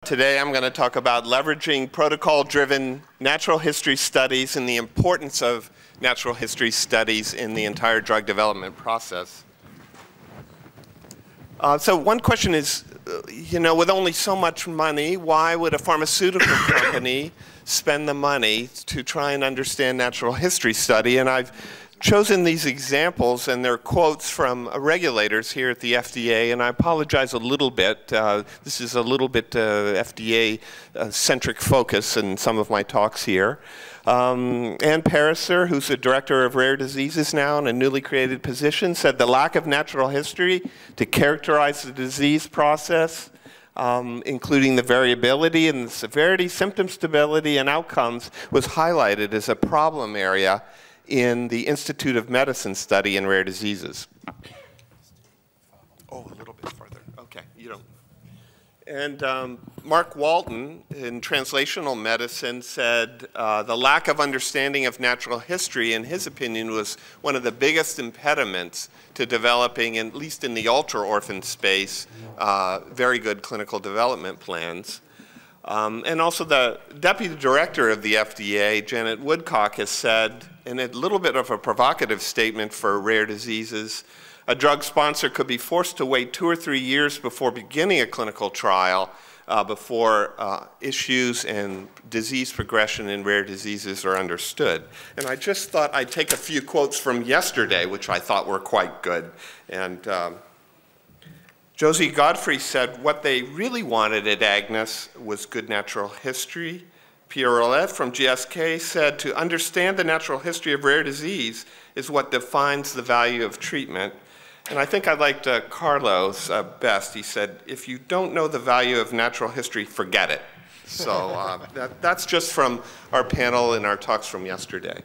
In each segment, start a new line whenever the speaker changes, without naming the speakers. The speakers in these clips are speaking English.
Today I'm going to talk about leveraging protocol-driven natural history studies and the importance of natural history studies in the entire drug development process. So one question is, with only so much money, why would a pharmaceutical company spend the money to try and understand natural history study? And I've chosen these examples, and they're quotes from regulators here at the FDA, and I apologize a little bit. This is a little bit FDA-centric focus in some of my talks here. Ann Pariser, who's the director of rare diseases now in a newly created position, said the lack of natural history to characterize the disease process, including the variability and the severity, symptom stability, and outcomes, was highlighted as a problem area in the Institute of Medicine study in rare diseases. Oh, a little bit further. Okay, you don't. And Mark Walton in translational medicine said the lack of understanding of natural history, in his opinion, was one of the biggest impediments to developing, at least in the ultra-orphan space, very good clinical development plans. And also the deputy director of the FDA, Janet Woodcock, has said, in a little bit of a provocative statement for rare diseases, a drug sponsor could be forced to wait 2 or 3 years before beginning a clinical trial before issues and disease progression in rare diseases are understood. And I just thought I'd take a few quotes from yesterday, which I thought were quite good. And Josie Godfrey said what they really wanted at Agnes was good natural history. Pierre Rolette from GSK said to understand the natural history of rare disease is what defines the value of treatment. And I think I liked Carlos best. He said, if you don't know the value of natural history, forget it. So that's just from our panel and our talks from yesterday.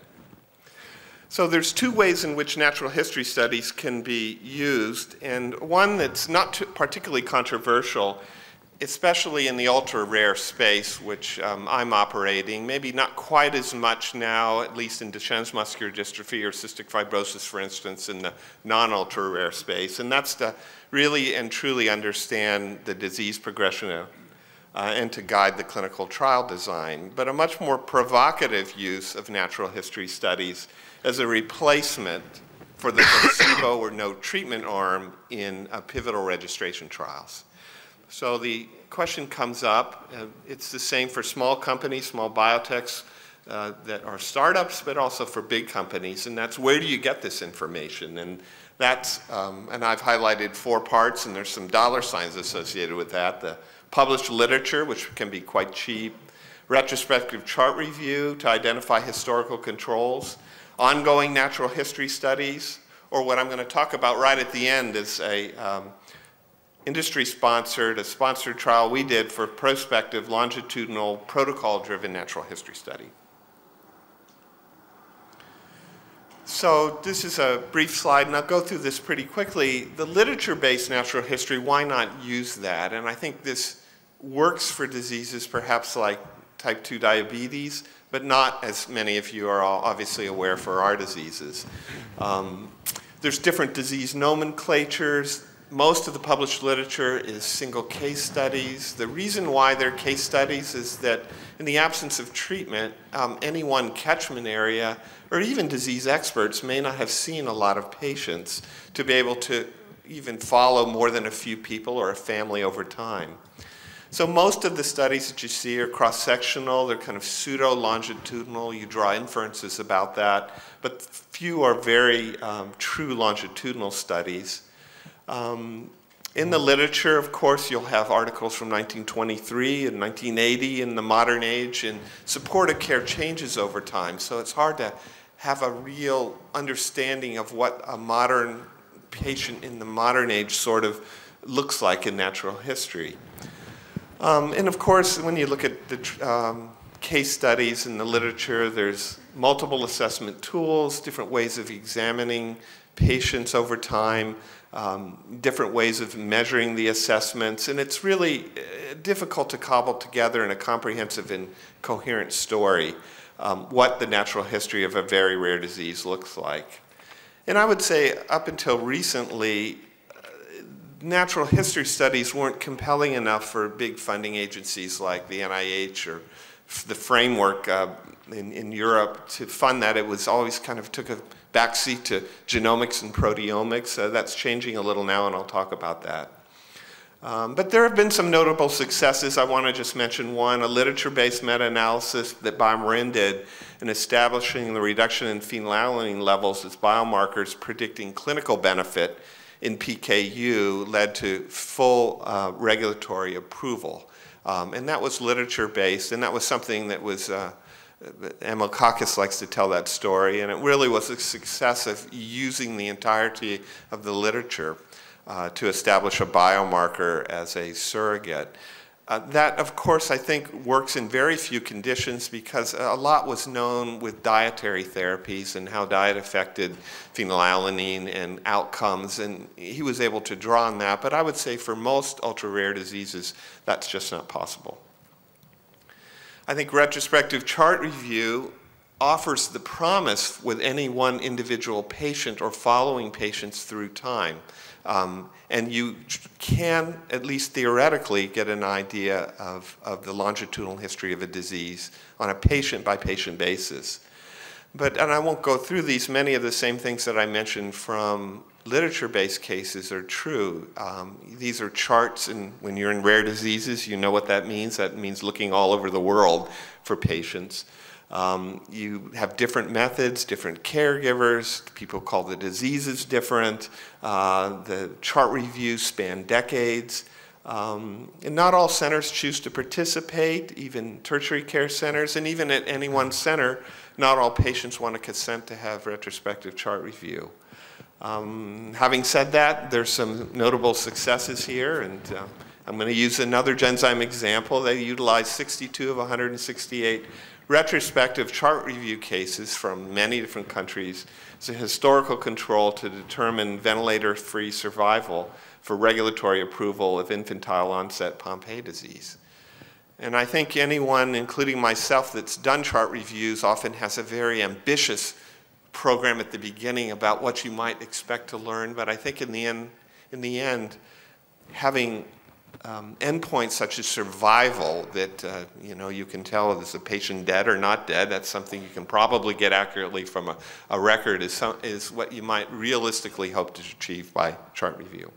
So there's 2 ways in which natural history studies can be used, and one that's not particularly controversial, especially in the ultra-rare space, which I'm operating, maybe not quite as much now, at least in Duchenne's muscular dystrophy or cystic fibrosis, for instance, in the non-ultra-rare space, and that's to really and truly understand the disease progression and to guide the clinical trial design. But a much more provocative use of natural history studies as a replacement for the placebo or no treatment arm in pivotal registration trials. So the question comes up, it's the same for small companies, small biotechs that are startups, but also for big companies, and that's where do you get this information? And that's, and I've highlighted 4 parts, and there's some dollar signs associated with that. The published literature, which can be quite cheap, retrospective chart review to identify historical controls, ongoing natural history studies, or what I'm going to talk about right at the end is a industry-sponsored, a sponsored trial we did for prospective, longitudinal, protocol-driven natural history study. So this is a brief slide, and I'll go through this pretty quickly. The literature-based natural history, why not use that? And I think this works for diseases perhaps like type 2 diabetes, but not as many of you are all obviously aware for our diseases. There's different disease nomenclatures. Most of the published literature is single case studies. The reason why they're case studies is that in the absence of treatment, any one catchment area or even disease experts may not have seen a lot of patients to be able to even follow more than a few people or a family over time. So most of the studies that you see are cross-sectional, they're kind of pseudo-longitudinal, you draw inferences about that, but few are very true longitudinal studies. In the literature, of course, you'll have articles from 1923 and 1980 in the modern age, and supportive care changes over time, so it's hard to have a real understanding of what a modern patient in the modern age sort of looks like in natural history. And of course, when you look at the case studies in the literature, there's multiple assessment tools, different ways of examining patients over time, different ways of measuring the assessments, and it's really difficult to cobble together in a comprehensive and coherent story what the natural history of a very rare disease looks like. And I would say up until recently, natural history studies weren't compelling enough for big funding agencies like the NIH or the framework in Europe to fund that. It was always kind of took a backseat to genomics and proteomics. That's changing a little now, and I'll talk about that. But there have been some notable successes. I want to just mention one, a literature-based meta-analysis that BioMarin did in establishing the reduction in phenylalanine levels as biomarkers predicting clinical benefit in PKU led to full regulatory approval. And that was literature-based, and that was something that was, Emil Kakis likes to tell that story, and it really was a success of using the entirety of the literature to establish a biomarker as a surrogate. That, of course, I think works in very few conditions because a lot was known with dietary therapies and how diet affected phenylalanine and outcomes, and he was able to draw on that. But I would say for most ultra-rare diseases, that's just not possible. I think retrospective chart review offers the promise with any one individual patient or following patients through time. And you can, at least theoretically, get an idea of the longitudinal history of a disease on a patient-by-patient basis. And I won't go through these, many of the same things that I mentioned from literature-based cases are true. These are charts, and when you're in rare diseases, you know what that means. That means looking all over the world for patients. You have different methods, different caregivers, people call the diseases different, the chart reviews span decades, and not all centers choose to participate, even tertiary care centers, and even at any one center, not all patients want to consent to have retrospective chart review. Having said that, there's some notable successes here, and I'm going to use another Genzyme example. They utilized 62 of 168 retrospective chart review cases from many different countries as a historical control to determine ventilator-free survival for regulatory approval of infantile onset Pompe disease. And I think anyone, including myself, that's done chart reviews often has a very ambitious program at the beginning about what you might expect to learn, but I think in the end having endpoints such as survival that you can tell is a patient dead or not dead, that's something you can probably get accurately from a record, is what you might realistically hope to achieve by chart review.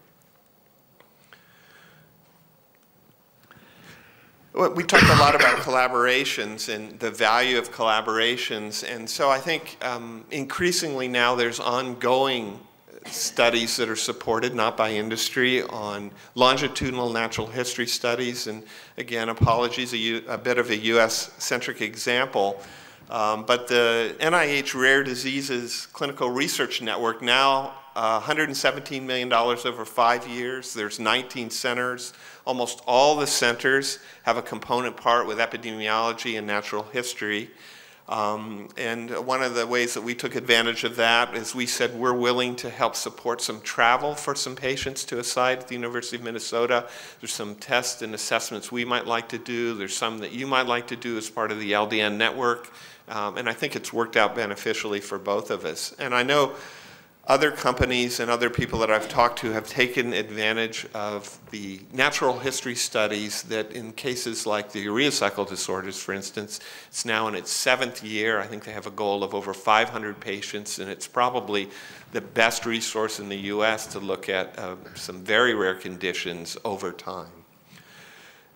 We talked a lot about collaborations and the value of collaborations, and so I think increasingly now there's ongoing studies that are supported, not by industry, on longitudinal natural history studies. And again, apologies, a bit of a US-centric example, but the NIH Rare Diseases Clinical Research Network now $117 million over 5 years. There's 19 centers. Almost all the centers have a component part with epidemiology and natural history. And one of the ways that we took advantage of that is we said we're willing to help support some travel for some patients to a site at the University of Minnesota. There's some tests and assessments we might like to do. There's some that you might like to do as part of the LDN network. And I think it's worked out beneficially for both of us. And I know other companies and other people that I've talked to have taken advantage of the natural history studies that in cases like the urea cycle disorders, for instance, it's now in its 7th year. I think they have a goal of over 500 patients, and it's probably the best resource in the US to look at some very rare conditions over time.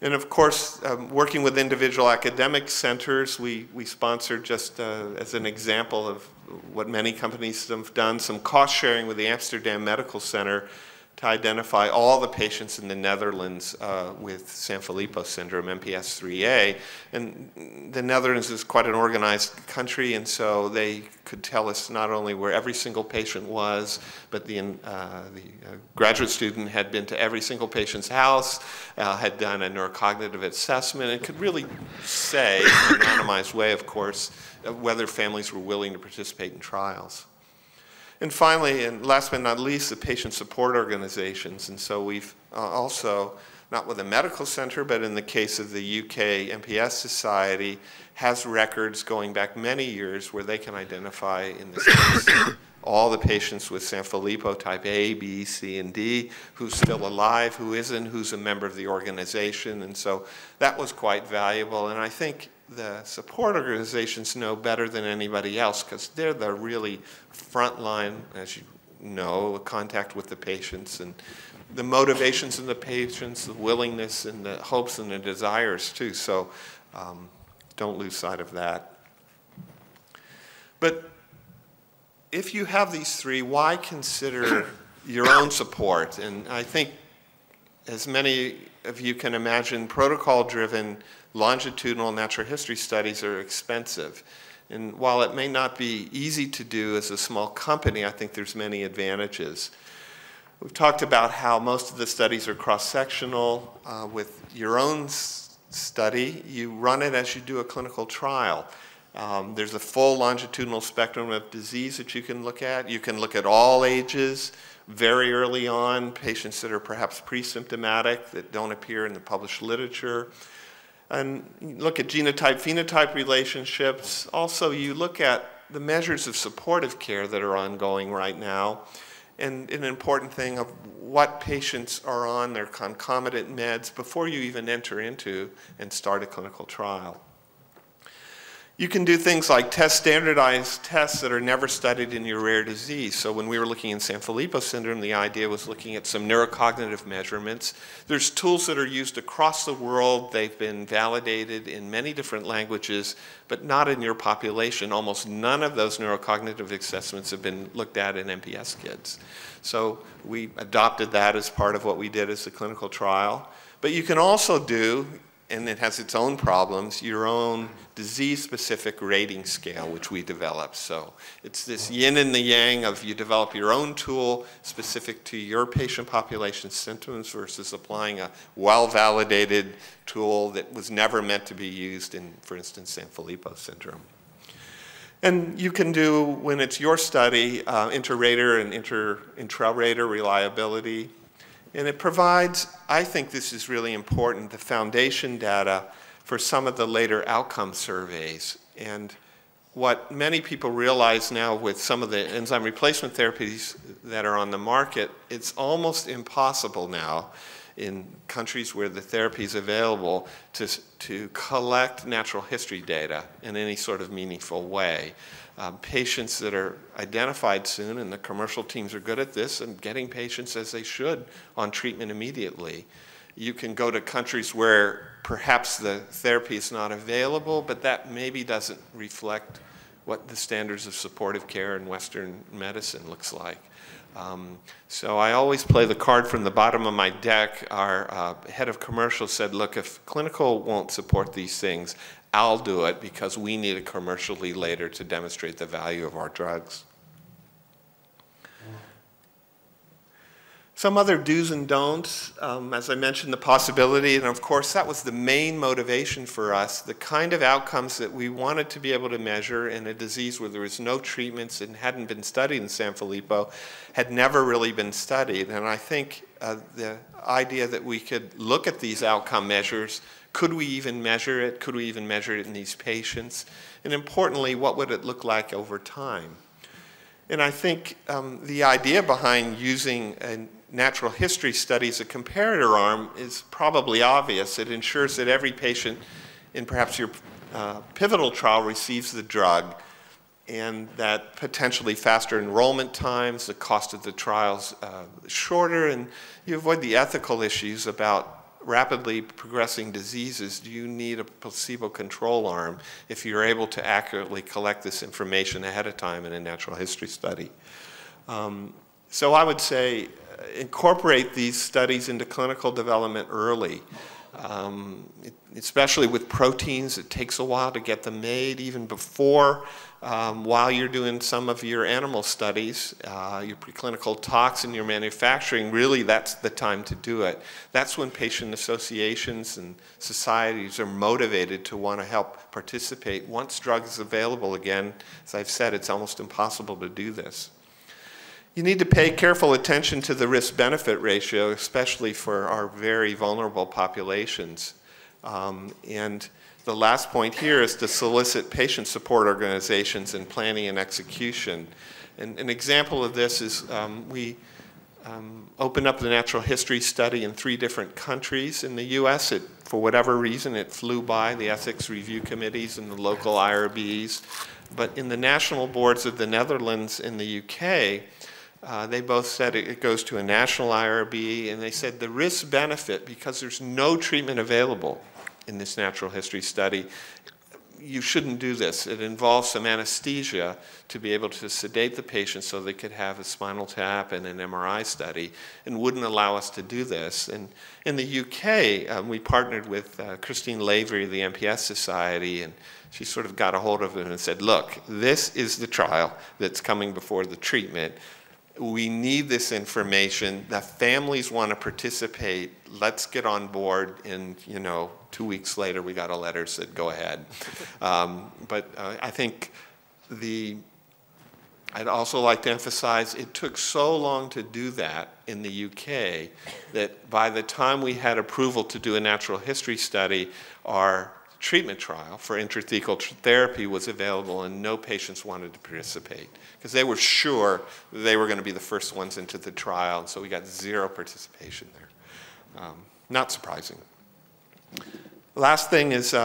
And of course, working with individual academic centers, we sponsored, just as an example of what many companies have done, some cost sharing with the Amsterdam Medical Center to identify all the patients in the Netherlands with Sanfilippo syndrome, MPS IIIA. And the Netherlands is quite an organized country, and so they could tell us not only where every single patient was, but the graduate student had been to every single patient's house, had done a neurocognitive assessment, and could really say, in an anonymized way, of course, whether families were willing to participate in trials. And finally, and last but not least, the patient support organizations. And so we've also, not with a medical center, but in the case of the UK MPS Society, has records going back many years where they can identify, in this case, all the patients with Sanfilippo type A, B, C, and D, who's still alive, who isn't, who's a member of the organization. And so that was quite valuable. And I think the support organizations know better than anybody else because they're the really front line, as you know, contact with the patients and the motivations of the patients, the willingness and the hopes and the desires too. So don't lose sight of that. But if you have these three, why consider your own support? And I think, as many of you can imagine, protocol-driven longitudinal natural history studies are expensive. And while it may not be easy to do as a small company, I think there's many advantages. We've talked about how most of the studies are cross-sectional. With your own study, you run it as you do a clinical trial. There's a full longitudinal spectrum of disease that you can look at. You can look at all ages, very early on, patients that are perhaps pre-symptomatic that don't appear in the published literature. And you look at genotype-phenotype relationships. Also, you look at the measures of supportive care that are ongoing right now, and an important thing of what patients are on their concomitant meds before you even enter into and start a clinical trial. You can do things like test standardized tests that are never studied in your rare disease. So when we were looking in Sanfilippo syndrome, the idea was looking at some neurocognitive measurements. There's tools that are used across the world. They've been validated in many different languages, but not in your population. Almost none of those neurocognitive assessments have been looked at in MPS kids. So we adopted that as part of what we did as a clinical trial. But you can also do, and it has its own problems, your own disease-specific rating scale, which we developed. So it's this yin and the yang of you develop your own tool specific to your patient population symptoms versus applying a well-validated tool that was never meant to be used in, for instance, Sanfilippo syndrome. And you can do, when it's your study, inter-rater and intra-rater reliability. And it provides, I think this is really important, the foundation data for some of the later outcome surveys. And what many people realize now with some of the enzyme replacement therapies that are on the market, it's almost impossible now in countries where the therapy is available to collect natural history data in any sort of meaningful way. Patients that are identified soon, and the commercial teams are good at this, and getting patients as they should on treatment immediately. You can go to countries where perhaps the therapy is not available, but that maybe doesn't reflect what the standards of supportive care in Western medicine looks like. So I always play the card from the bottom of my deck. Our head of commercial said, look, if clinical won't support these things, I'll do it because we need it commercially later to demonstrate the value of our drugs. Some other do's and don'ts, as I mentioned, the possibility, and of course that was the main motivation for us, the kind of outcomes that we wanted to be able to measure in a disease where there was no treatments and hadn't been studied in Sanfilippo, had never really been studied. And I think the idea that we could look at these outcome measures, could we even measure it? Could we even measure it in these patients? And importantly, what would it look like over time? And I think the idea behind using a natural history study as a comparator arm is probably obvious. It ensures that every patient in perhaps your pivotal trial receives the drug, and that potentially faster enrollment times, the cost of the trials shorter, and you avoid the ethical issues about rapidly progressing diseases. Do you need a placebo control arm if you're able to accurately collect this information ahead of time in a natural history study? So I would say incorporate these studies into clinical development early. Especially with proteins, it takes a while to get them made, even before, while you're doing some of your animal studies, your preclinical tox and your manufacturing, really that's the time to do it. That's when patient associations and societies are motivated to want to help participate. Once drug is available again, as I've said, it's almost impossible to do this. You need to pay careful attention to the risk-benefit ratio, especially for our very vulnerable populations. And the last point here is to solicit patient support organizations in planning and execution. And an example of this is we opened up the natural history study in 3 different countries. In the US, for whatever reason, it flew by the ethics review committees and the local IRBs. But in the national boards of the Netherlands and the UK, they both said it goes to a national IRB, and they said the risk-benefit, because there's no treatment available in this natural history study, you shouldn't do this. It involves some anesthesia to be able to sedate the patient so they could have a spinal tap and an MRI study, and wouldn't allow us to do this. And in the UK, we partnered with Christine Lavery of the MPS Society, and she sort of got a hold of it and said, look, this is the trial that's coming before the treatment. We need this information. The families want to participate. Let's get on board. And 2 weeks later, we got a letter that said, go ahead. But I think I'd also like to emphasize it took so long to do that in the UK that by the time we had approval to do a natural history study, our treatment trial for intrathecal therapy was available, and no patients wanted to participate because they were sure they were going to be the first ones into the trial, and so we got 0 participation there. Not surprising. Last thing is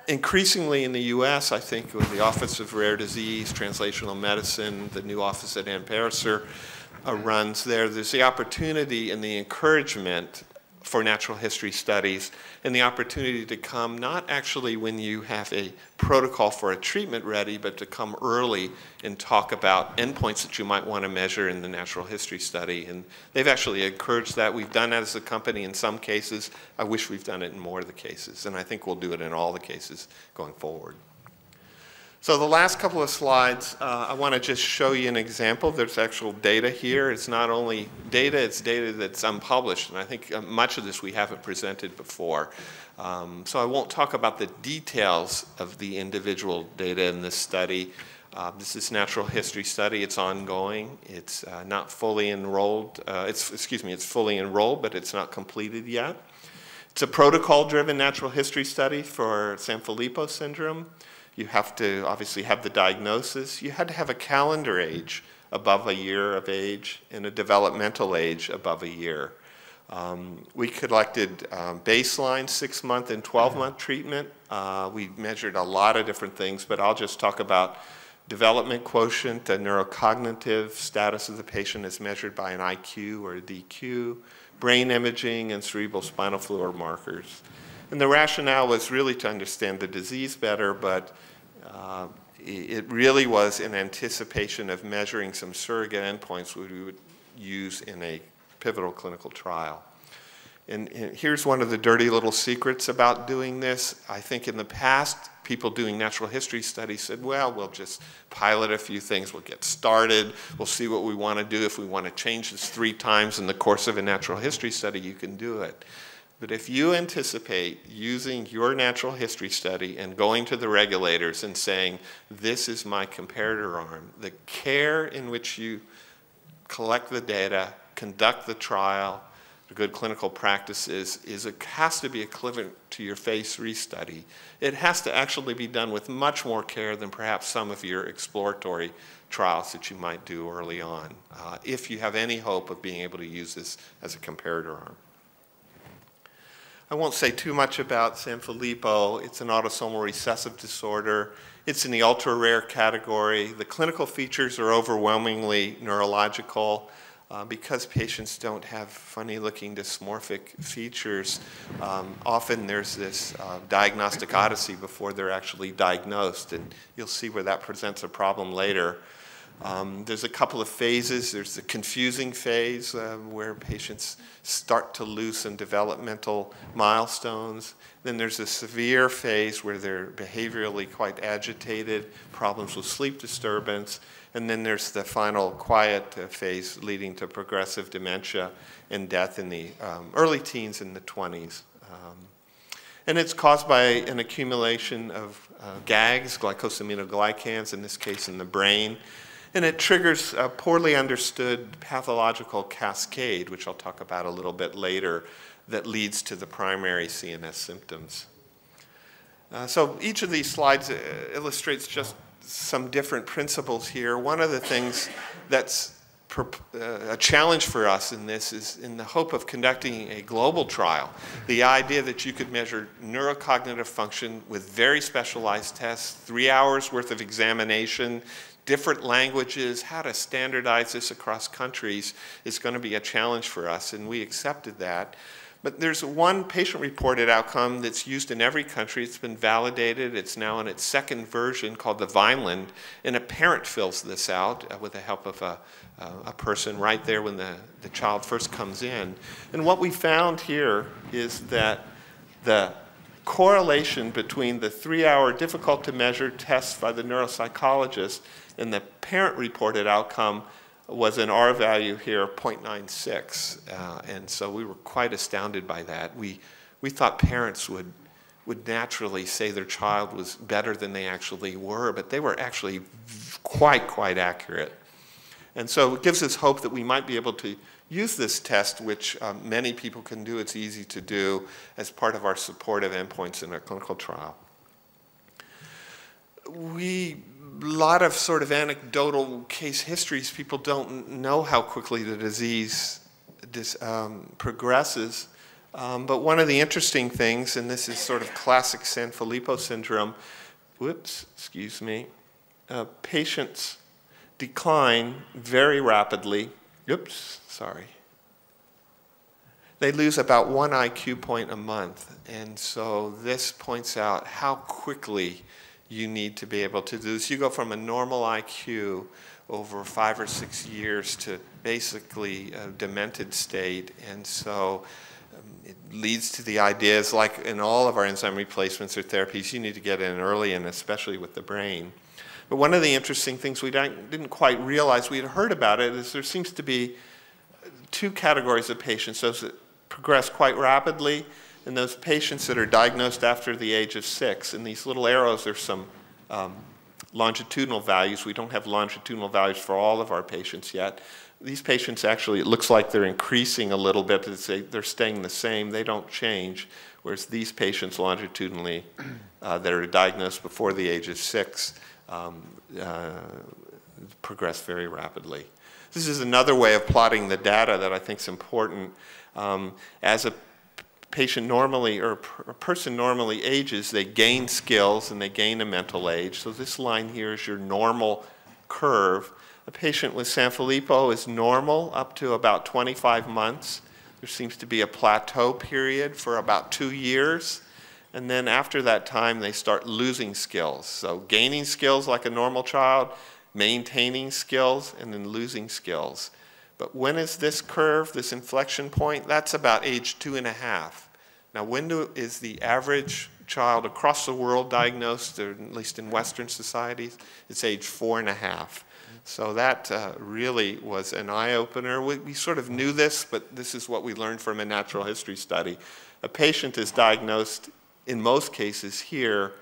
increasingly in the US, I think with the Office of Rare Disease, Translational Medicine, the new office that Ann Pariser runs there's the opportunity and the encouragement for natural history studies, and the opportunity to come not actually when you have a protocol for a treatment ready, but to come early and talk about endpoints that you might want to measure in the natural history study. And they've actually encouraged that. We've done that as a company in some cases. I wish we've done it in more of the cases, and I think we'll do it in all the cases going forward. So the last couple of slides, I want to just show you an example. There's actual data here. It's not only data, it's data that's unpublished, and I think much of this we haven't presented before. So I won't talk about the details of the individual data in this study. This is natural history study. It's ongoing. It's not fully enrolled. It's fully enrolled, but it's not completed yet. It's a protocol-driven natural history study for Sanfilippo syndrome. You have to obviously have the diagnosis. You had to have a calendar age above a year of age and a developmental age above a year. We collected baseline 6-month and 12-month treatment. We measured a lot of different things, but I'll just talk about development quotient, the neurocognitive status of the patient as measured by an IQ or a DQ, brain imaging, and cerebral spinal fluid markers. And the rationale was really to understand the disease better, but it really was in anticipation of measuring some surrogate endpoints we would use in a pivotal clinical trial. And here's one of the dirty little secrets about doing this. I think in the past, people doing natural history studies said, well, we'll just pilot a few things, we'll get started, we'll see what we want to do. If we want to change this 3 times in the course of a natural history study, you can do it. But if you anticipate using your natural history study and going to the regulators and saying, this is my comparator arm, the care in which you collect the data, conduct the trial, the good clinical practices has to be equivalent to your phase 3 study. It has to actually be done with much more care than perhaps some of your exploratory trials that you might do early on, if you have any hope of being able to use this as a comparator arm. I won't say too much about Sanfilippo. It's an autosomal recessive disorder. It's in the ultra-rare category. The clinical features are overwhelmingly neurological. Because patients don't have funny-looking dysmorphic features, often there's this diagnostic odyssey before they're actually diagnosed, and you'll see where that presents a problem later. There's a couple of phases. There's the confusing phase where patients start to lose some developmental milestones. Then there's a severe phase where they're behaviorally quite agitated, problems with sleep disturbance. And then there's the final quiet phase leading to progressive dementia and death in the early teens and the 20s. And it's caused by an accumulation of GAGs, glycosaminoglycans, in this case in the brain. And it triggers a poorly understood pathological cascade, which I'll talk about a little bit later, that leads to the primary CNS symptoms. So each of these slides illustrates just some different principles here. One of the things that's a challenge for us in this is in the hope of conducting a global trial. The idea that you could measure neurocognitive function with very specialized tests, 3 hours worth of examination, different languages, how to standardize this across countries is going to be a challenge for us, and we accepted that. But there's one patient-reported outcome that's used in every country. It's been validated. It's now in its second version called the Vineland, and a parent fills this out with the help of a person right there when the child first comes in. And what we found here is that the correlation between the 3-hour difficult-to-measure tests by the neuropsychologist and the parent-reported outcome was an R value here of 0.96, and so we were quite astounded by that. We thought parents would naturally say their child was better than they actually were, but they were actually quite accurate. And so it gives us hope that we might be able to use this test, which many people can do. It's easy to do as part of our supportive endpoints in a clinical trial. A lot of sort of anecdotal case histories. People don't know how quickly the disease progresses. But one of the interesting things, and this is sort of classic Sanfilippo syndrome, patients decline very rapidly. They lose about 1 IQ point a month. And so this points out how quickly you need to be able to do this. You go from a normal IQ over 5 or 6 years to basically a demented state. And so it leads to the ideas, like in all of our enzyme replacements or therapies, you need to get in early, and especially with the brain. But one of the interesting things we didn't quite realize, we had heard about it, is there seems to be 2 categories of patients, those that progress quite rapidly and those patients that are diagnosed after the age of 6. And these little arrows are some longitudinal values. We don't have longitudinal values for all of our patients yet. These patients actually, it looks like they're increasing a little bit, but they're staying the same. They don't change, whereas these patients longitudinally that are diagnosed before the age of 6 progress very rapidly. This is another way of plotting the data that I think is important. As a patient normally, or a person normally ages, they gain skills and they gain a mental age. So this line here is your normal curve. A patient with Sanfilippo is normal up to about 25 months. There seems to be a plateau period for about 2 years. And then after that time, they start losing skills. So gaining skills like a normal child, maintaining skills, and then losing skills. But when is this curve, this inflection point? That's about age 2.5. Now, when is the average child across the world diagnosed, or at least in Western societies? It's age 4.5. So that really was an eye-opener. We sort of knew this, but this is what we learned from a natural history study. A patient is diagnosed in most cases here,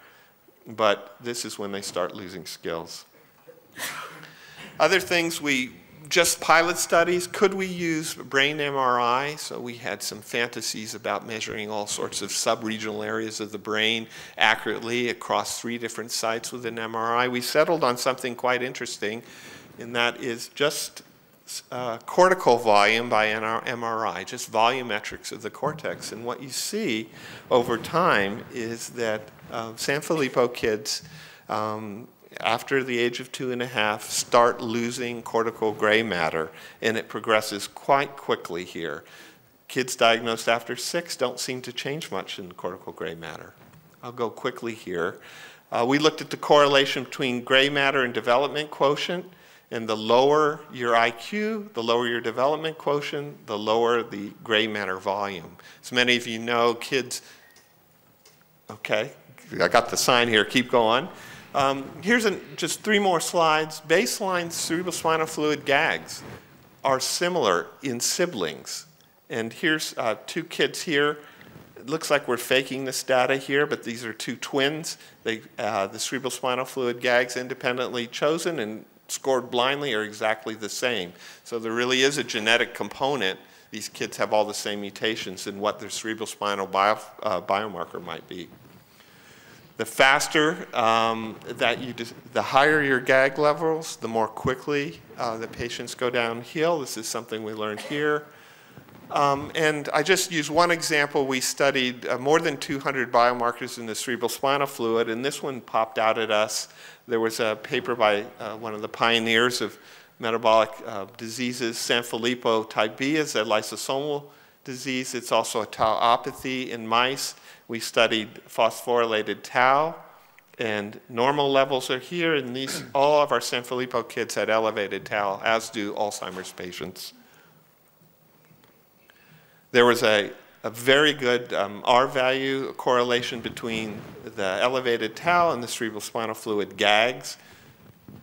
but this is when they start losing skills. Other things, just pilot studies. Could we use brain MRI? So we had some fantasies about measuring all sorts of sub-regional areas of the brain accurately across 3 different sites with an MRI. We settled on something quite interesting, and that is just cortical volume by MRI, just volumetrics of the cortex. And what you see over time is that Sanfilippo kids after the age of 2.5 start losing cortical gray matter, and it progresses quite quickly here. Kids diagnosed after 6 don't seem to change much in cortical gray matter. I'll go quickly here. We looked at the correlation between gray matter and development quotient, and the lower your IQ, the lower your development quotient, the lower the gray matter volume. As many of you know, kids, okay, I got the sign here, keep going. Here's just 3 more slides. Baseline cerebrospinal fluid GAGs are similar in siblings. And here's 2 kids here. It looks like we're faking this data here, but these are 2 twins. The cerebrospinal fluid GAGs independently chosen and scored blindly are exactly the same. So there really is a genetic component. These kids have all the same mutations in what their cerebrospinal biomarker might be. The faster the higher your GAG levels, the more quickly the patients go downhill. This is something we learned here. And I just use one example. We studied more than 200 biomarkers in the cerebrospinal fluid, and this one popped out at us. There was a paper by one of the pioneers of metabolic diseases. Sanfilippo type B is a lysosomal disease. It's also a tauopathy in mice. We studied phosphorylated tau, and normal levels are here, and all of our Sanfilippo kids had elevated tau, as do Alzheimer's patients. There was a very good R-value correlation between the elevated tau and the cerebrospinal fluid GAGs.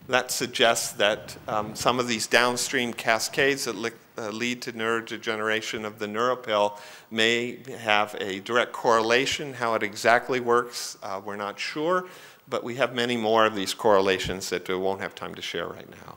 That suggests that some of these downstream cascades that lead to neurodegeneration of the neuropil may have a direct correlation. How it exactly works, we're not sure, but we have many more of these correlations that we won't have time to share right now.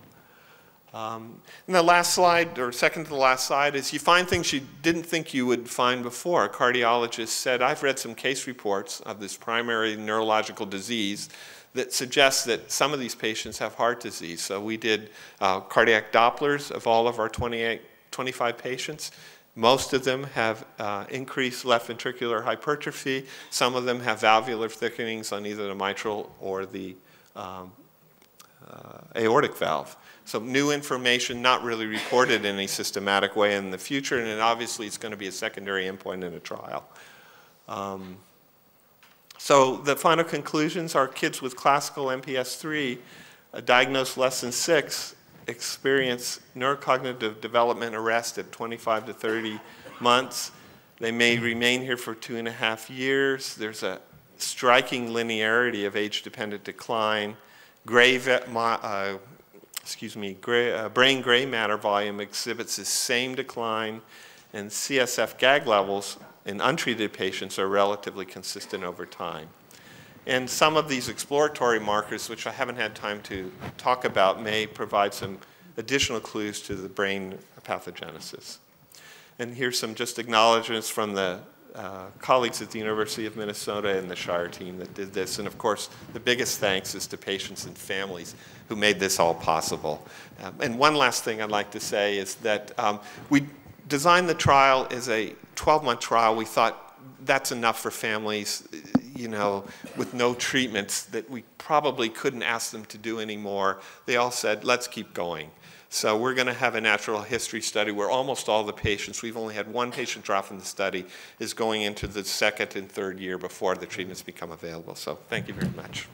And the last slide, or second to the last slide, is you find things you didn't think you would find before. A cardiologist said, I've read some case reports of this primary neurological disease that suggests that some of these patients have heart disease. So we did cardiac Dopplers of all of our 25 patients. Most of them have increased left ventricular hypertrophy. Some of them have valvular thickenings on either the mitral or the aortic valve. So new information, not really reported in a systematic way in the future, and obviously it's going to be a secondary endpoint in a trial. So the final conclusions are kids with classical MPS III, diagnosed less than 6, experience neurocognitive development arrest at 25 to 30 months. They may remain here for 2.5 years. There's a striking linearity of age-dependent decline. Brain gray matter volume exhibits the same decline, and CSF GAG levels in untreated patients are relatively consistent over time. And some of these exploratory markers, which I haven't had time to talk about, may provide some additional clues to the brain pathogenesis. And here's some just acknowledgments from the colleagues at the University of Minnesota and the Shire team that did this. And of course, the biggest thanks is to patients and families who made this all possible. And one last thing I'd like to say is that we designed the trial as a 12-month trial. We thought that's enough for families, you know, with no treatments, that we probably couldn't ask them to do anymore. They all said, let's keep going. So we're going to have a natural history study where almost all the patients, we've only had one patient drop in the study, is going into the second and third year before the treatments become available. So thank you very much.